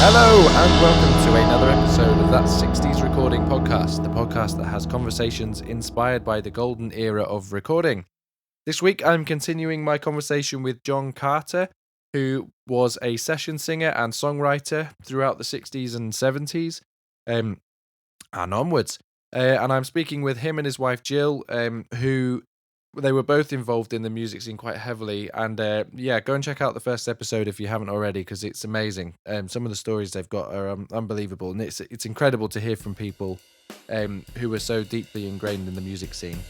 Hello and welcome to another episode of That 60s Recording Podcast, the podcast that has conversations inspired by the golden era of recording. This week I'm continuing my conversation with John Carter, who was a session singer and songwriter throughout the 60s and 70s and onwards. And I'm speaking with him and his wife Jill, who they were both involved in the music scene quite heavily. And go and check out the first episode if you haven't already, because it's amazing. Some of the stories they've got are unbelievable, and it's incredible to hear from people who are so deeply ingrained in the music scene.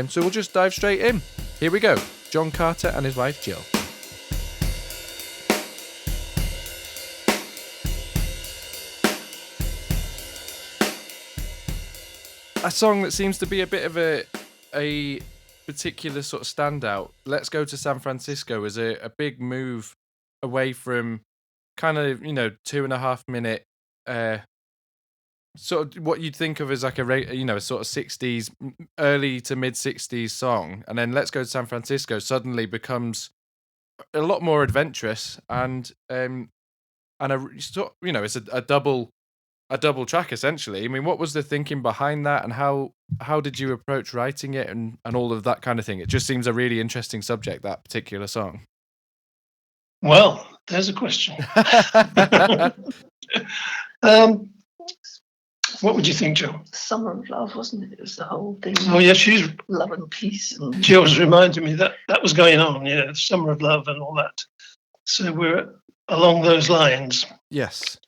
So we'll just dive straight in. Here we go. John Carter and his wife Jill. A song that seems to be a bit of a particular sort of standout. Let's Go to San Francisco is a big move away from kind of, 2.5 minute sort of what you'd think of as like a sort of 60s, early to mid 60s song, and then Let's Go to San Francisco suddenly becomes a lot more adventurous and it's a double track essentially. I mean, what was the thinking behind that, and how did you approach writing it and all of that kind of thing? It just seems a really interesting subject, that particular song. Well, there's a question. What would you think, Jill? Summer of Love, wasn't it? It was the whole thing. Oh, yeah, she's love and peace. And Jill's reminding me that was going on, yeah, Summer of Love and all that. So we're along those lines. Yes.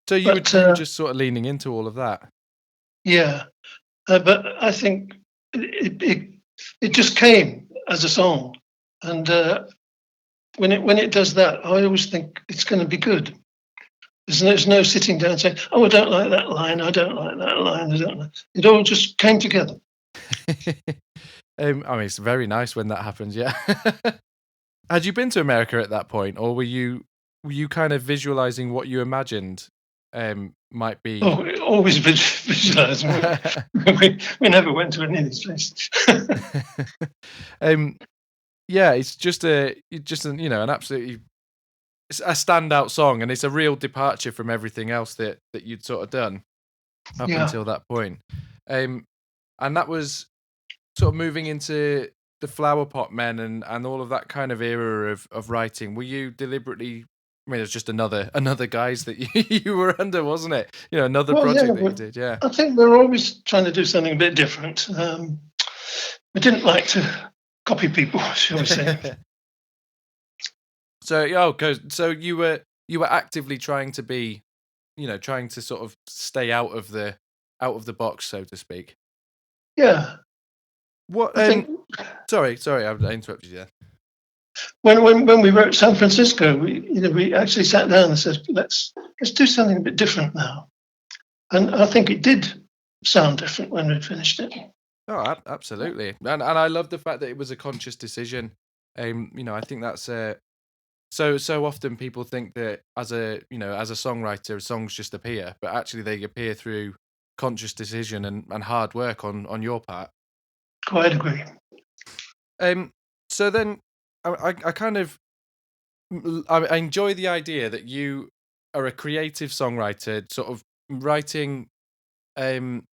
So you were just sort of leaning into all of that. Yeah, but I think it just came as a song, and when it does that, I always think it's going to be good. There's no sitting down and saying, "Oh, I don't like that line. I don't like that line. I don't like." It all just came together. I mean, it's very nice when that happens. Yeah. Had you been to America at that point, or were you kind of visualizing what you imagined might be? Oh, always visualizing. we never went to any of these places. Yeah, it's just an absolutely, it's a standout song, and it's a real departure from everything else that you'd sort of done up until that point. And that was sort of moving into the Flower Pot Men and all of that kind of era of writing. Were you deliberately? I mean, it was just another guys that you were under, wasn't it? Another project that you did. Yeah. I think we were always trying to do something a bit different. We didn't like to copy people, shall we say? So you were actively trying to be, trying to sort of stay out of the box, so to speak. Yeah. What? Sorry, I interrupted you there. When we wrote San Francisco, we actually sat down and said, let's do something a bit different now, and I think it did sound different when we finished it. Oh, absolutely, and I love the fact that it was a conscious decision. I think that's so often people think that as a songwriter, songs just appear, but actually they appear through conscious decision and hard work on your part. Quite agree. So then I kind of I enjoy the idea that you are a creative songwriter, sort of writing. When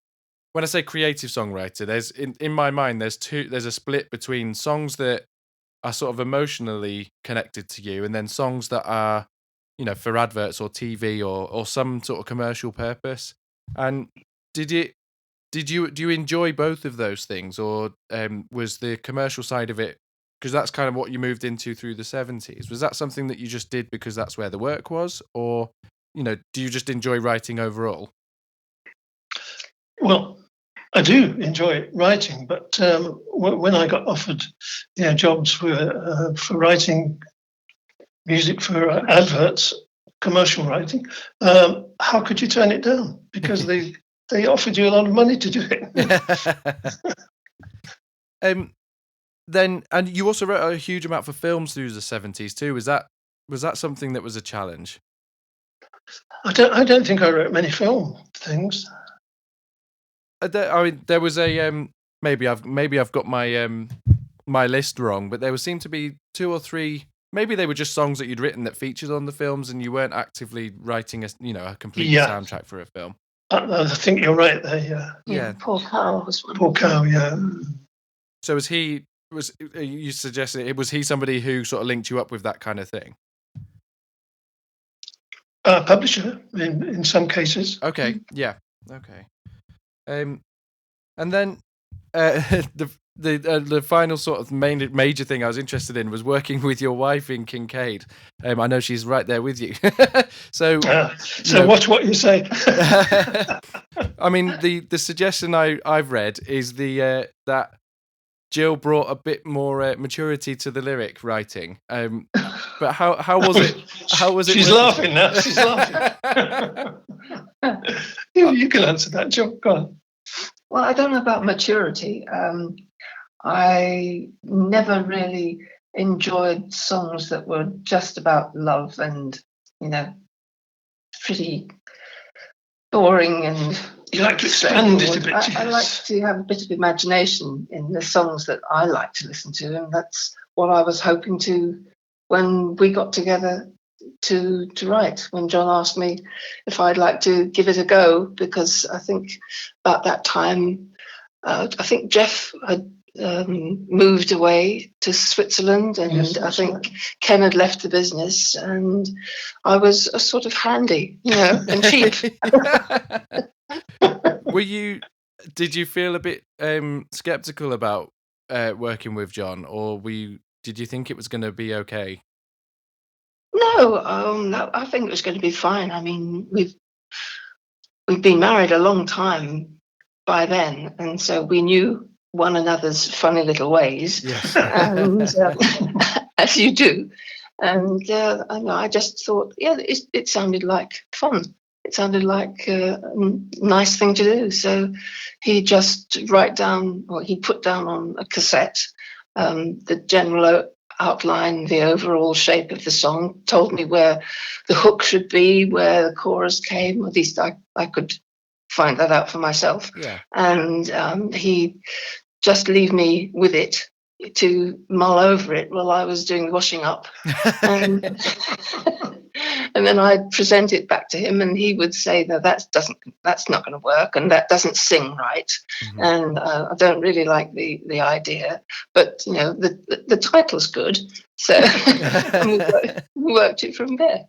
I say creative songwriter, there's in my mind there's a split between songs that are sort of emotionally connected to you, and then songs that are, for adverts or TV or some sort of commercial purpose. And do you enjoy both of those things, or was the commercial side of it, because that's kind of what you moved into through the 70s, was that something that you just did because that's where the work was, or do you just enjoy writing overall? Well, I do enjoy writing, but when I got offered jobs for writing music for adverts, commercial writing, how could you turn it down? Because they offered you a lot of money to do it. Then, and you also wrote a huge amount for films through the 70s too. Was that something that was a challenge? I don't think I wrote many film things. There was a maybe I've got my my list wrong, but there seemed to be 2 or 3 maybe they were just songs that you'd written that featured on the films, and you weren't actively writing a complete Yeah. soundtrack for a film. I think you're right there. Yeah. Yeah. Poor Cow was one. Poor Cow. Yeah. So was you suggested it was he somebody who sort of linked you up with that kind of thing? Publisher in some cases. Okay. Yeah. Okay. And then the final sort of major thing I was interested in was working with your wife in Kincaid. I know she's right there with you. So watch what you say. I mean, the suggestion I've read is that Jill brought a bit more maturity to the lyric writing. But how was it? How was it? She's laughing now. She's laughing. You can answer that, John. Go on. Well, I don't know about maturity. I never really enjoyed songs that were just about love and, pretty boring and. You like to expand it a bit. I like to have a bit of imagination in the songs that I like to listen to, and that's what I was hoping to when we got together to write. When John asked me if I'd like to give it a go, because I think about that time, I think Jeff had moved away to Switzerland, and Yes, I think right. Ken had left the business, and I was a sort of handy, and cheap. Did you feel a bit skeptical about working with John, or did you think it was going to be okay? No, I think it was going to be fine. I mean, we've been married a long time by then, and so we knew one another's funny little ways, Yes. and as you do. And I just thought, it sounded like fun. It sounded like a nice thing to do. So he just he put down on a cassette the general outline, the overall shape of the song, told me where the hook should be, where the chorus came. At least I could find that out for myself. Yeah. And he just leave me with it to mull over it while I was doing the washing up. And then I'd present it back to him, and he would say, "No, that's not going to work, and that doesn't sing right." Mhm. And I don't really like the idea, but the title's good, so we worked it from there.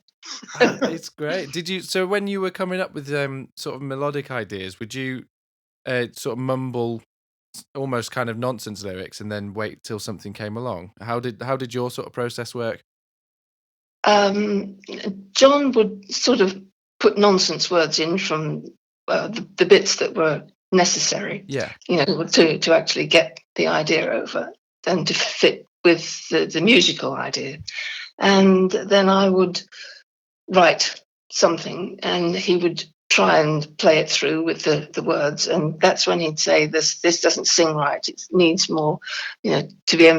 It's great. So when you were coming up with sort of melodic ideas, would you sort of mumble almost kind of nonsense lyrics and then wait till something came along? How did your sort of process work? John would sort of put nonsense words in from the bits that were necessary, Yeah. to actually get the idea over and to fit with the musical idea. And then I would write something, and he would try and play it through with the words, and that's when he'd say, this doesn't sing right, it needs more, to be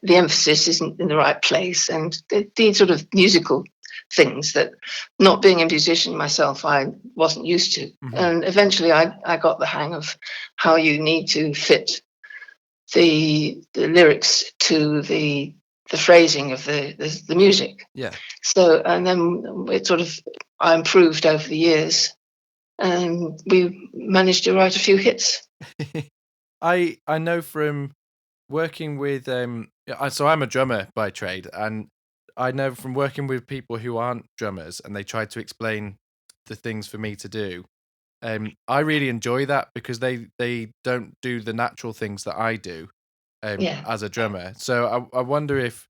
the emphasis isn't in the right place, and these sort of musical things that, not being a musician myself, I wasn't used to. Mhm. And eventually I got the hang of how you need to fit the lyrics to the phrasing of the music. Yeah. So, and then I improved over the years, and we managed to write a few hits. I know from working with so I'm a drummer by trade, and I know from working with people who aren't drummers and they try to explain the things for me to do. I really enjoy that because they don't do the natural things that I do as a drummer. So I wonder if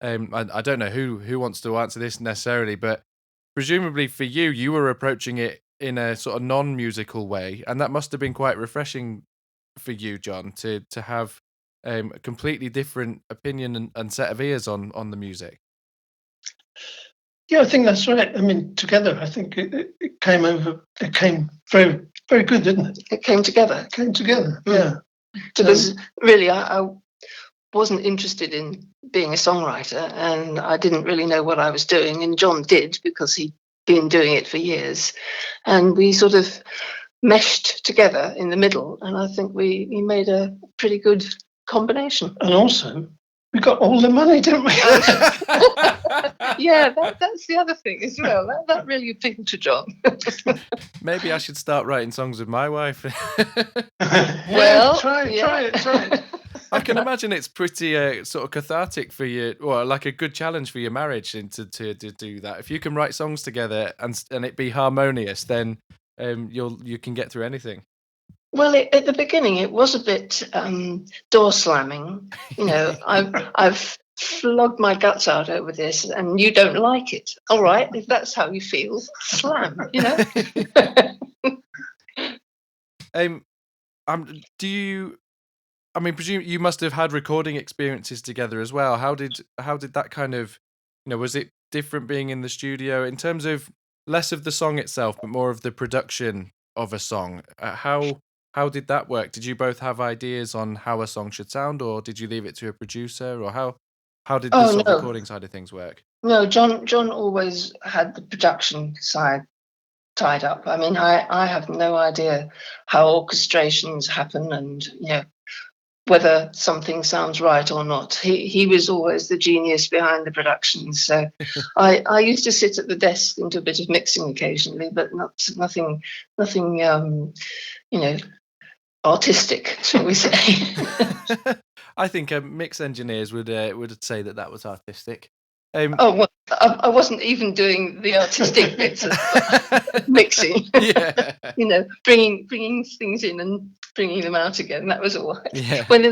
I don't know who wants to answer this necessarily, but presumably for you were approaching it in a sort of non-musical way, and that must have been quite refreshing for you, John, to have a completely different opinion and set of ears on the music. Yeah, I think that's right. I mean, together, I think it came over. It came very, very good, didn't it? It came together. It came together. Yeah. Because really, I wasn't interested in being a songwriter, and I didn't really know what I was doing. And John did, because he'd been doing it for years. And we sort of meshed together in the middle. And I think we made a pretty good combination. And also, we got all the money, didn't we? Yeah, that's the other thing as well. That really appealed to John. Maybe I should start writing songs with my wife. Well, try it. I can imagine it's pretty sort of cathartic for you, or like a good challenge for your marriage, and to do that. If you can write songs together and it be harmonious, then you can get through anything. Well, at the beginning, it was a bit door slamming. You know, I've flogged my guts out over this, and you don't like it. All right, if that's how you feel, slam. You know. Do you? I mean, presume you must have had recording experiences together as well. How did that kind of, was it different being in the studio in terms of less of the song itself, but more of the production of a song? How did that work? Did you both have ideas on how a song should sound, or did you leave it to a producer, or how did the sort of recording side of things work? No, John always had the production side tied up. I mean, I have no idea how orchestrations happen, and whether something sounds right or not. He was always the genius behind the production. So I used to sit at the desk and do a bit of mixing occasionally, but nothing artistic, shall we say. I think mix engineers would say that was artistic. Well, I wasn't even doing the artistic bits of mixing. Yeah. Bringing things in and bringing them out again. That was all. Yeah. When there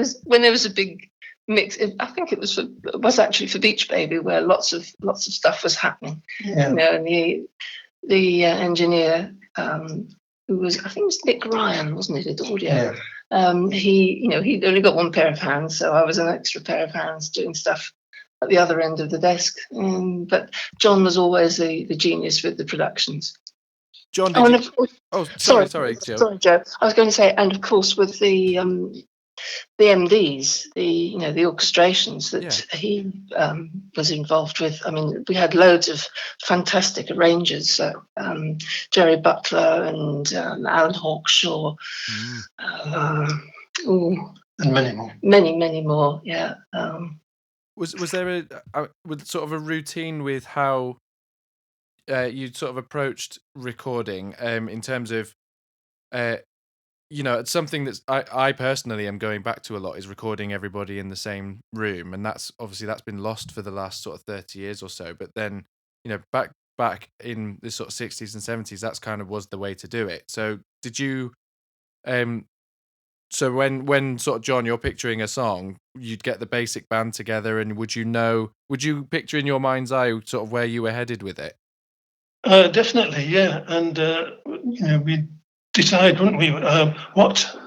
was a big mix, I think it was actually for Beach Baby, where lots of stuff was happening. Yeah. And the engineer, who was, I think it was Nick Ryan, wasn't it, at audio? Yeah. He'd only got one pair of hands, so I was an extra pair of hands doing stuff at the other end of the desk. But John was always the genius with the productions. John, sorry, Joe. Sorry, Joe. I was going to say, and of course with the MDs, the orchestrations that he was involved with. I mean, we had loads of fantastic arrangers. So Jerry Butler and Alan Hawkshaw, and many more. Many more. Yeah. Was there with sort of a routine with how you sort of approached recording in terms of something that's I personally am going back to a lot is recording everybody in the same room, and that's been lost for the last sort of 30 years or so. But then back in the sort of 60s and 70s, that's kind of was the way to do it. So did you so when sort of John, you're picturing a song, you'd get the basic band together, and would you picture in your mind's eye sort of where you were headed with it? Definitely, yeah. And we'd decide, wouldn't we, what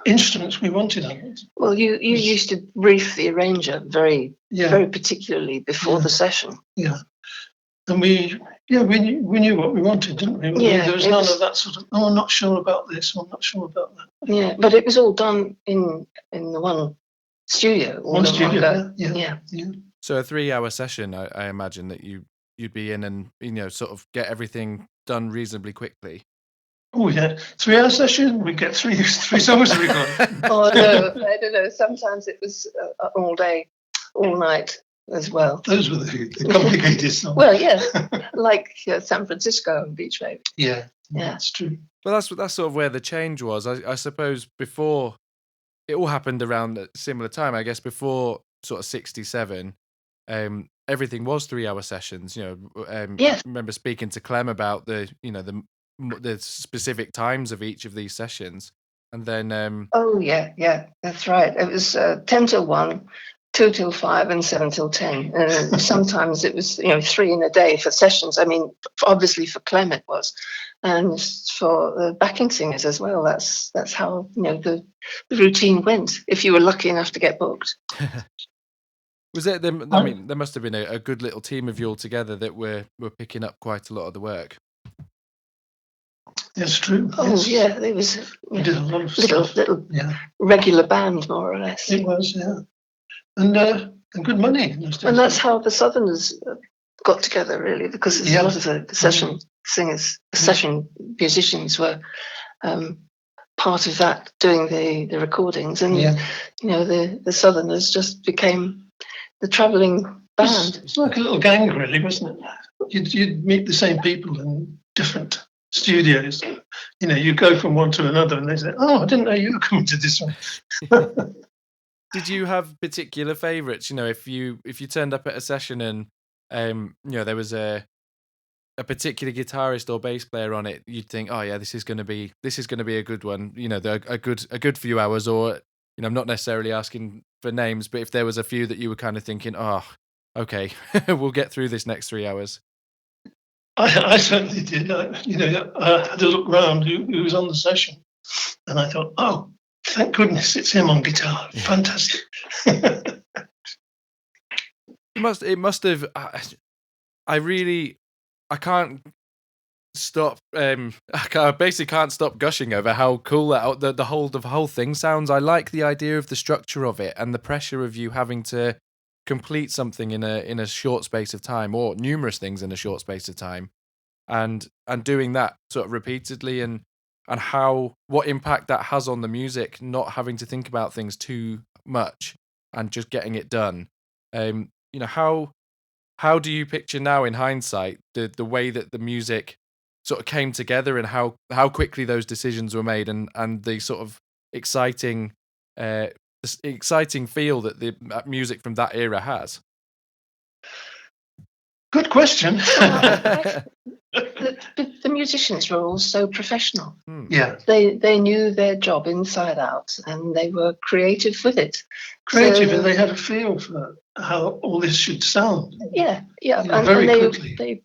instruments we wanted on it. Well, you used to brief the arranger very particularly before the session. Yeah. And we knew what we wanted, didn't we? Yeah, there was none of that sort of, I'm not sure about this, I'm not sure about that. Yeah, but it was all done in the one studio. Yeah. So a 3-hour session, I imagine that you'd be in and sort of get everything done reasonably quickly. Oh yeah, 3-hour session. We get three songs to record. Oh no, I don't know. Sometimes it was all day, all night as well. Those were the complicated songs. Well, yeah, like San Francisco and Beach Baby. Yeah, that's true. Well, that's sort of where the change was. I suppose before it all happened around a similar time. I guess before sort of 67, everything was 3-hour sessions. I remember speaking to Clem about the specific times of each of these sessions, and then oh yeah, that's right. It was 10 till 1, 2 till 5, and 7 till 10. And sometimes it was 3 in a day for sessions. I mean, obviously for Clem it was, and for the backing singers as well. That's how the routine went. If you were lucky enough to get booked. Was it them? I mean, there must have been a good little team of you all together that were picking up quite a lot of the work. That's true. Oh yes. Yeah, there was we did a lot of little regular band, more or less. It was, yeah, and good money. And that's how the Southerners got together, really, because a lot of the session singers, session musicians were part of that, doing the recordings, and the Southerners just became the travelling band. It's like a little gang, really, wasn't it? You'd meet the same people in different studios. You go from one to another, and they say, "Oh, I didn't know you were coming to this one." Did you have particular favourites? If you turned up at a session and there was a particular guitarist or bass player on it, you'd think, oh yeah, this is going to be a good one. A good few hours. Or I'm not necessarily asking for names, but if there was a few that you were kind of thinking, oh, okay, we'll get through this next 3 hours. I certainly did. I had a look round who was on the session, and I thought, oh, thank goodness it's him on guitar. Yeah. Fantastic. It must have. I can't stop. I basically can't stop gushing over how cool the whole thing sounds. I like the idea of the structure of it and the pressure of you having to complete something in a short space of time, or numerous things in a short space of time, and doing that sort of repeatedly, and what impact that has on the music, not having to think about things too much and just getting it done. How do you picture now in hindsight the way that the music sort of came together, and how quickly those decisions were made, and the sort of exciting feel that the music from that era has? Good question. The musicians were all so professional. Yeah. They knew their job inside out, and they were creative with it. And they had a feel for how all this should sound. Yeah. Quickly. They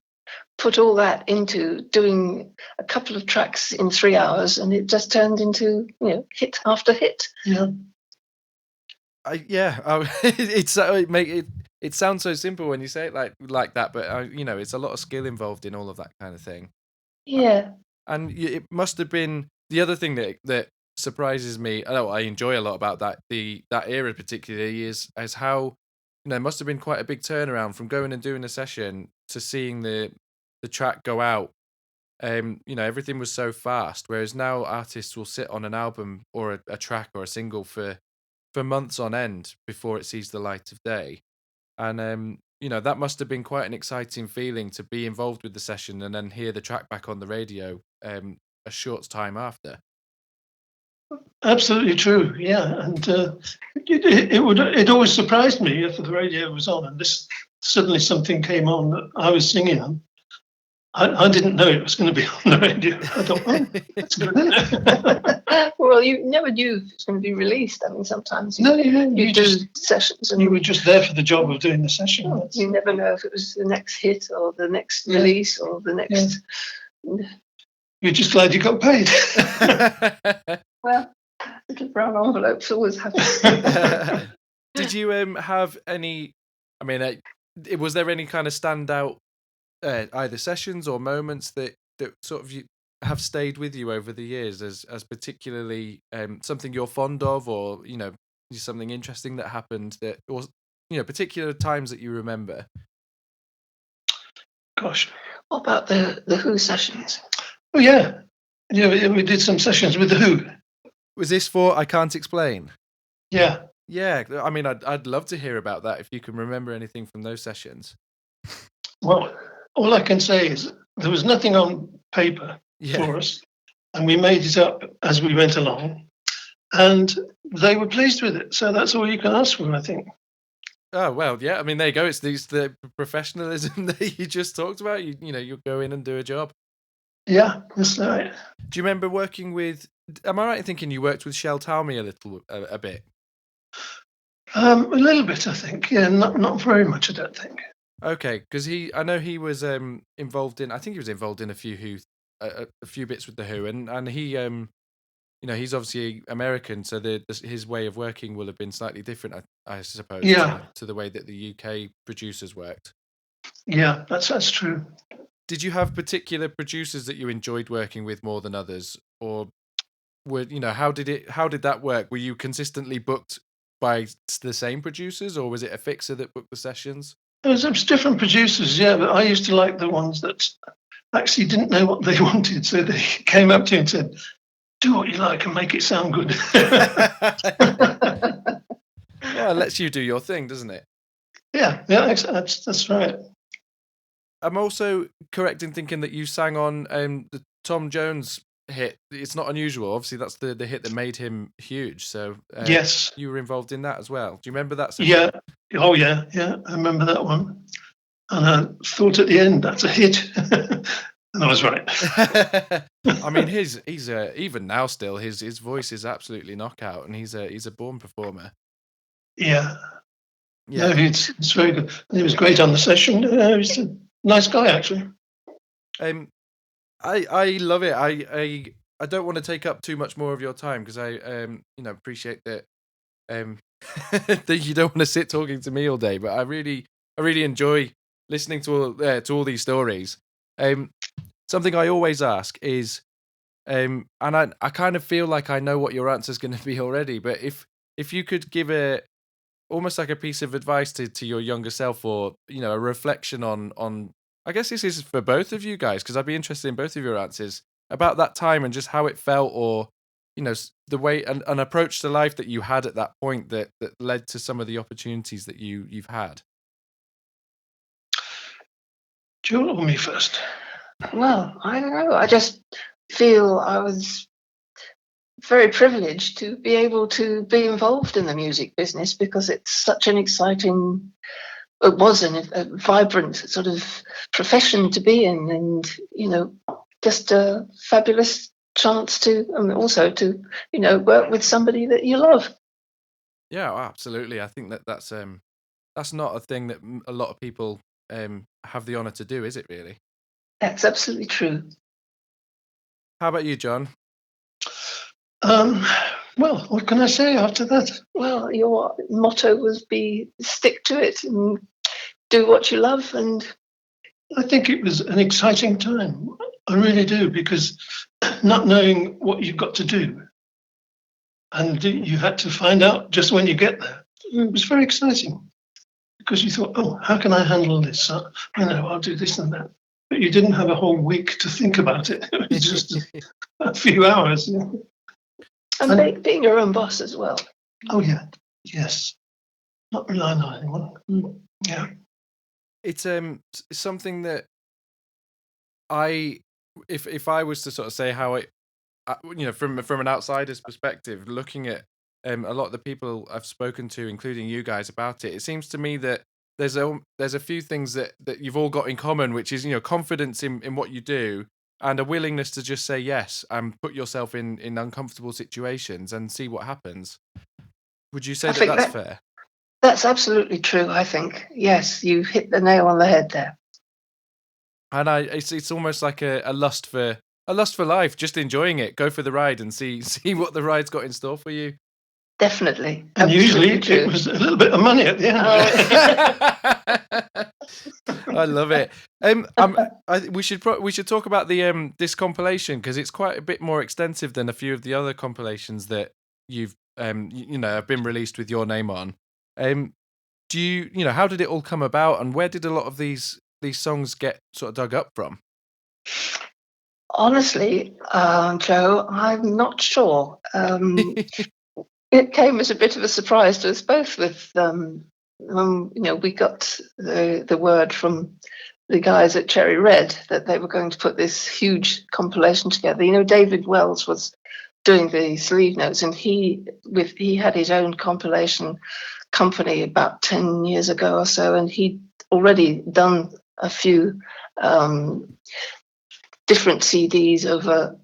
put all that into doing a couple of tracks in 3 hours, and it just turned into hit after hit. Yeah. It sounds so simple when you say it like that, but it's a lot of skill involved in all of that kind of thing. Yeah. And it must have been the other thing that surprises me. I enjoy a lot about that era particularly is how it must have been quite a big turnaround from going and doing a session to seeing the track go out. Everything was so fast, whereas now artists will sit on an album or a track or a single for months on end before it sees the light of day. And that must have been quite an exciting feeling to be involved with the session and then hear the track back on the radio a short time after. Absolutely true. Yeah, and it always surprised me if the radio was on and this suddenly something came on that I was singing on. I didn't know it was going to be on the radio. I thought, oh, that's good, isn't it? Well, you never knew if it was going to be released. I mean, sometimes you do sessions, and you were just there for the job of doing the session. Oh, you never know if it was the next hit or the next release or the next. Yeah. You're just glad you got paid. Well, little brown envelopes always happen. Did you have any? I mean, was there any kind of standout either sessions or moments that sort of you have stayed with you over the years as particularly something you're fond of, or something interesting that happened that, or particular times that you remember? Gosh, what about the Who sessions? Oh yeah, we did some sessions with the Who. Was this for I Can't Explain? Yeah. Yeah, I mean, I'd love to hear about that if you can remember anything from those sessions. Well, all I can say is there was nothing on paper for us, and we made it up as we went along, and they were pleased with it. So that's all you can ask for, I think. Oh, well, yeah. I mean, there you go. It's the professionalism that you just talked about. You go in and do a job. Yeah, that's right. Do you remember working with? Am I right in thinking you worked with Shel Talmy a bit? A little bit, I think. Yeah, not very much, I don't think. Okay, because I know he was involved in. I think he was involved in a few bits with the Who, and he he's obviously American, so his way of working will have been slightly different, I suppose. Yeah. To the way that the UK producers worked. Yeah, that's true. Did you have particular producers that you enjoyed working with more than others, or how did that work? Were you consistently booked by the same producers, or was it a fixer that booked the sessions? There was different producers, yeah, but I used to like the ones that actually didn't know what they wanted, so they came up to you and said, "Do what you like and make it sound good." Well, it lets you do your thing, doesn't it? Yeah, that's right. I'm also correct in thinking that you sang on the Tom Jones hit. It's Not Unusual. Obviously, that's the hit that made him huge. So Yes. you were involved in that as well. Do you remember that session? Yeah. Oh, yeah. Yeah. I remember that one. And I thought at the end, that's a hit. And I was right. I mean, he's even now still his voice is absolutely knockout, and he's a born performer. Yeah. Yeah. No, it's very good. And he was great on the session. He's a nice guy, actually. I love it. I don't want to take up too much more of your time because I appreciate that that you don't want to sit talking to me all day, but I really enjoy listening to all these stories. Something I always ask is and I kind of feel like I know what your answer is going to be already, but if you could give almost like a piece of advice to your younger self, or a reflection on I guess this is for both of you guys, because I'd be interested in both of your answers about that time and just how it felt, or the way an approach to life that you had at that point that led to some of the opportunities that you've had. Do you want me first? Well, I don't know. I just feel I was very privileged to be able to be involved in the music business, because it's such an exciting, it was a vibrant sort of profession to be in, and just a fabulous chance to, and also to work with somebody that you love. Yeah, absolutely. I think that's not a thing that a lot of people have the honor to do, is it really? That's absolutely true. How about you, John? Well, what can I say after that? Well, your motto was be stick to it and do what you love. And I think it was an exciting time. I really do, because not knowing what you've got to do, and you had to find out just when you get there. It was very exciting, because you thought, oh, how can I handle this? I'll do this and that. But you didn't have a whole week to think about it. It was just a few hours. And being your own boss as well. Oh, yeah. Yes. Not relying on anyone. Yeah. It's something that if I was to sort of say how it, from an outsider's perspective, looking at a lot of the people I've spoken to, including you guys, about it, it seems to me that there's a few things that you've all got in common, which is confidence in what you do, and a willingness to just say yes and put yourself in uncomfortable situations and see what happens. Would you say that's fair? That's absolutely true, I think. Yes, you hit the nail on the head there. And it's almost like a lust for life, just enjoying it, go for the ride and see what the ride's got in store for you. Definitely. And usually it was a little bit of money at the end. I love it. We should talk about the this compilation, because it's quite a bit more extensive than a few of the other compilations that you've have been released with your name on. Do you how did it all come about, and where did a lot of these songs get sort of dug up from? Honestly, Joe, I'm not sure. It came as a bit of a surprise to us both. With we got the word from the guys at Cherry Red that they were going to put this huge compilation together. David Wells was doing the sleeve notes, and he had his own compilation company about 10 years ago or so, and he'd already done a few different CDs over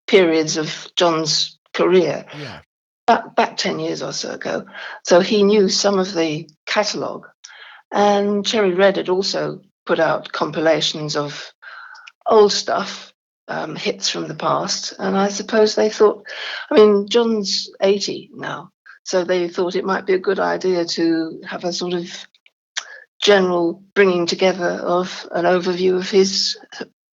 periods of John's career. Yeah. Back 10 years or so ago. So he knew some of the catalogue. And Cherry Red had also put out compilations of old stuff, hits from the past. And I suppose they thought, John's 80 now, so they thought it might be a good idea to have a sort of general bringing together of an overview of his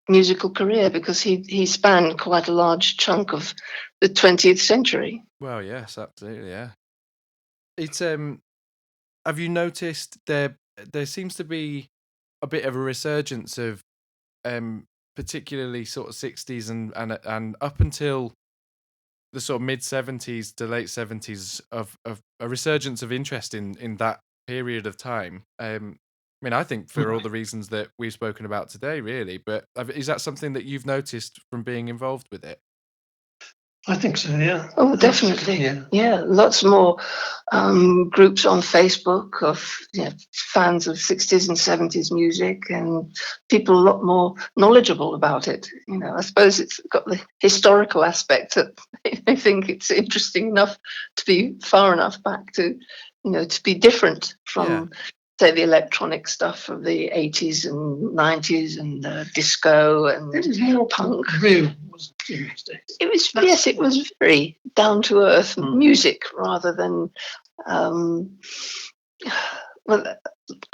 musical career, because he spanned quite a large chunk of the 20th century. Well, yes, absolutely, yeah. It's have you noticed there seems to be a bit of a resurgence of particularly sort of 60s and up until the sort of mid 70s to late 70s of a resurgence of interest in that period of time. I mean, I think for all the reasons that we've spoken about today, really. But is that something that you've noticed from being involved with it? I think so, yeah. Oh, definitely. Yeah, lots more groups on Facebook of fans of 60s and 70s music, and people a lot more knowledgeable about it. I suppose it's got the historical aspect that they think it's interesting enough to be far enough back to, to be different from, say, the electronic stuff of the 80s and 90s and disco and It was more punk. real, wasn't it? It was very down to earth music rather than, well,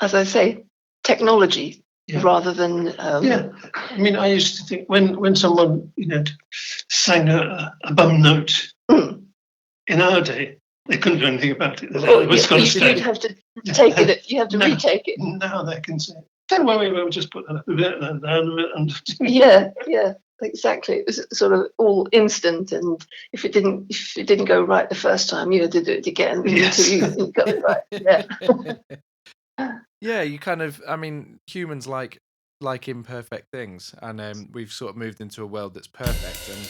as I say, technology rather than. I mean, I used to think when someone sang a bum note in our day, they couldn't do anything about it. You'd have to take it. You have to retake it. Now they can say, "Don't worry, we'll just put that up a bit and down a bit." And yeah, exactly. It was sort of all instant, and if it didn't go right the first time, you had to do it again until you got it right. Yeah, you kind of. I mean, humans like imperfect things, and we've sort of moved into a world that's perfect, and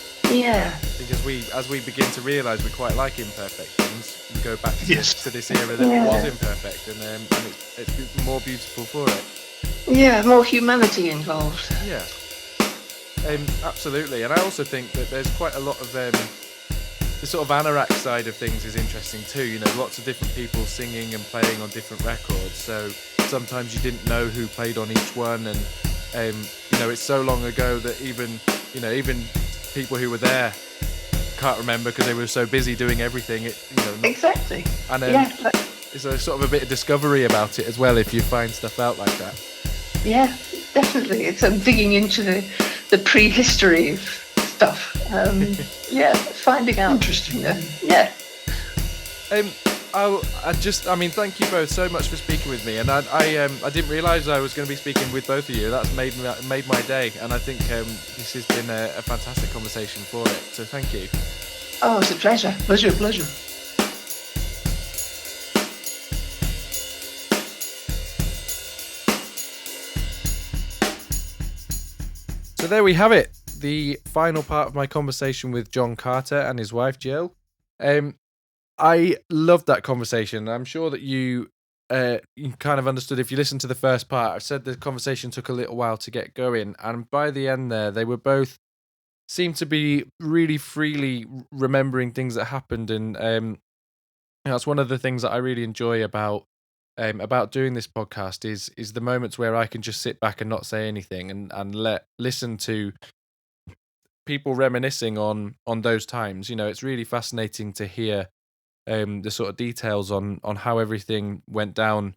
because as we begin to realise we quite like imperfect things, and go back to this era that was imperfect, and it's more beautiful for it. Yeah, more humanity involved. Yeah, absolutely, and I also think that there's quite a lot of the sort of anorak side of things is interesting too. Lots of different people singing and playing on different records, so sometimes you didn't know who played on each one, and it's so long ago that even people who were there can't remember because they were so busy doing everything. Exactly. And there's a sort of a bit of discovery about it as well if you find stuff out like that. Yeah, definitely. It's digging into the prehistory of stuff. Finding out. Interesting. Yeah. Thank you both so much for speaking with me, and I didn't realise I was going to be speaking with both of you. That's made my day, and I think this has been a fantastic conversation for it. So thank you. Oh, it's a pleasure. Pleasure. So there we have it, the final part of my conversation with John Carter and his wife Jill. I loved that conversation. I'm sure that you kind of understood if you listened to the first part. I said the conversation took a little while to get going, and by the end there, they were both seemed to be really freely remembering things that happened, and that's one of the things that I really enjoy about doing this podcast is the moments where I can just sit back and not say anything and listen to people reminiscing on those times. It's really fascinating to hear the sort of details on how everything went down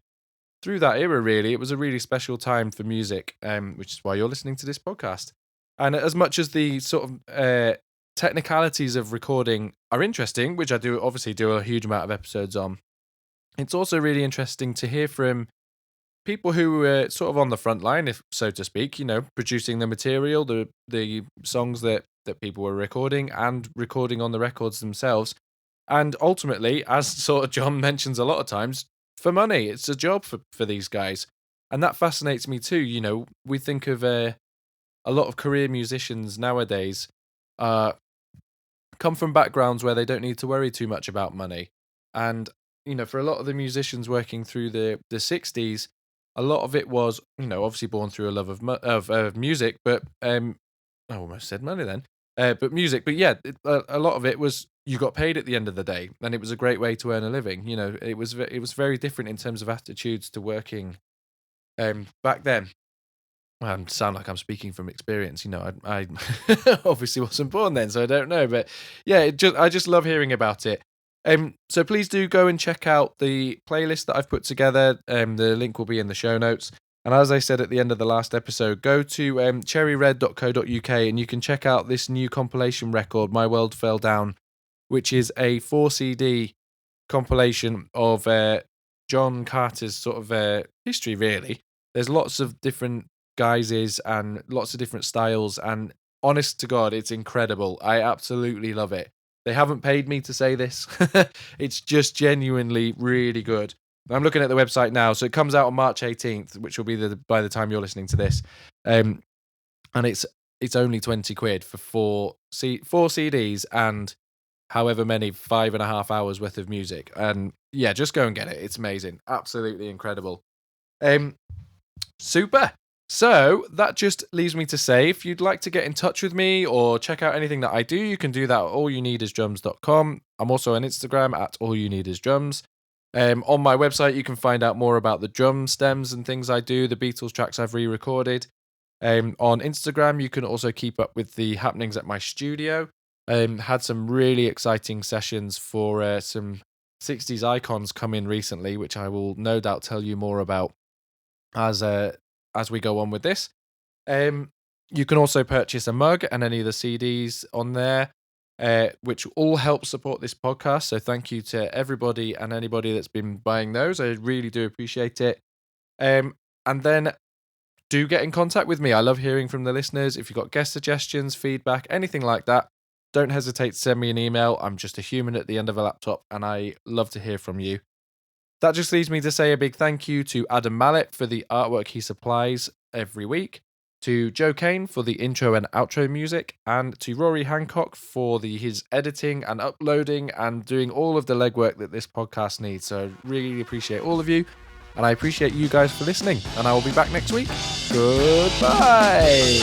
through that era. Really, it was a really special time for music, which is why you're listening to this podcast. And as much as the sort of technicalities of recording are interesting, which I obviously do a huge amount of episodes on, it's also really interesting to hear from people who were sort of on the front line, if so to speak, producing the material, the songs that people were recording and recording on the records themselves. And ultimately, as sort of John mentions a lot of times, for money. It's a job for these guys. And that fascinates me too. We think of a lot of career musicians nowadays come from backgrounds where they don't need to worry too much about money. And, for a lot of the musicians working through the 60s, a lot of it was, obviously born through a love of music, but I almost said money then. But music, but yeah, a lot of it was you got paid at the end of the day, and it was a great way to earn a living. It was very different in terms of attitudes to working back then. I sound like I'm speaking from experience. I obviously wasn't born then, so I don't know. But yeah, I just love hearing about it. So please do go and check out the playlist that I've put together. The link will be in the show notes. And as I said at the end of the last episode, go to cherryred.co.uk and you can check out this new compilation record, My World Fell Down, which is a 4-CD compilation of John Carter's sort of history, really. There's lots of different guises and lots of different styles, and honest to God, it's incredible. I absolutely love it. They haven't paid me to say this. It's just genuinely really good. I'm looking at the website now. So it comes out on March 18th, which will be by the time you're listening to this. And it's only 20 quid for four CDs and however many 5.5 hours worth of music. And yeah, just go and get it. It's amazing. Absolutely incredible. Super. So that just leaves me to say, if you'd like to get in touch with me or check out anything that I do, you can do that at allyouneedisdrums.com. I'm also on Instagram at allyouneedisdrums. On my website, you can find out more about the drum stems and things I do, the Beatles tracks I've re-recorded. On Instagram, you can also keep up with the happenings at my studio. Had some really exciting sessions for some 60s icons come in recently, which I will no doubt tell you more about as we go on with this. You can also purchase a mug and any of the CDs on there, which all help support this podcast. So thank you to everybody and anybody that's been buying those. I really do appreciate it. And then do get in contact with me. I love hearing from the listeners. If you've got guest suggestions, feedback, anything like that, don't hesitate to send me an email. I'm just a human at the end of a laptop, and I love to hear from you. That just leaves me to say a big thank you to Adam Mallet for the artwork he supplies every week, to Joe Kane for the intro and outro music, and to Rory Hancock for his editing and uploading and doing all of the legwork that this podcast needs. So I really appreciate all of you, and I appreciate you guys for listening, and I will be back next week. Goodbye.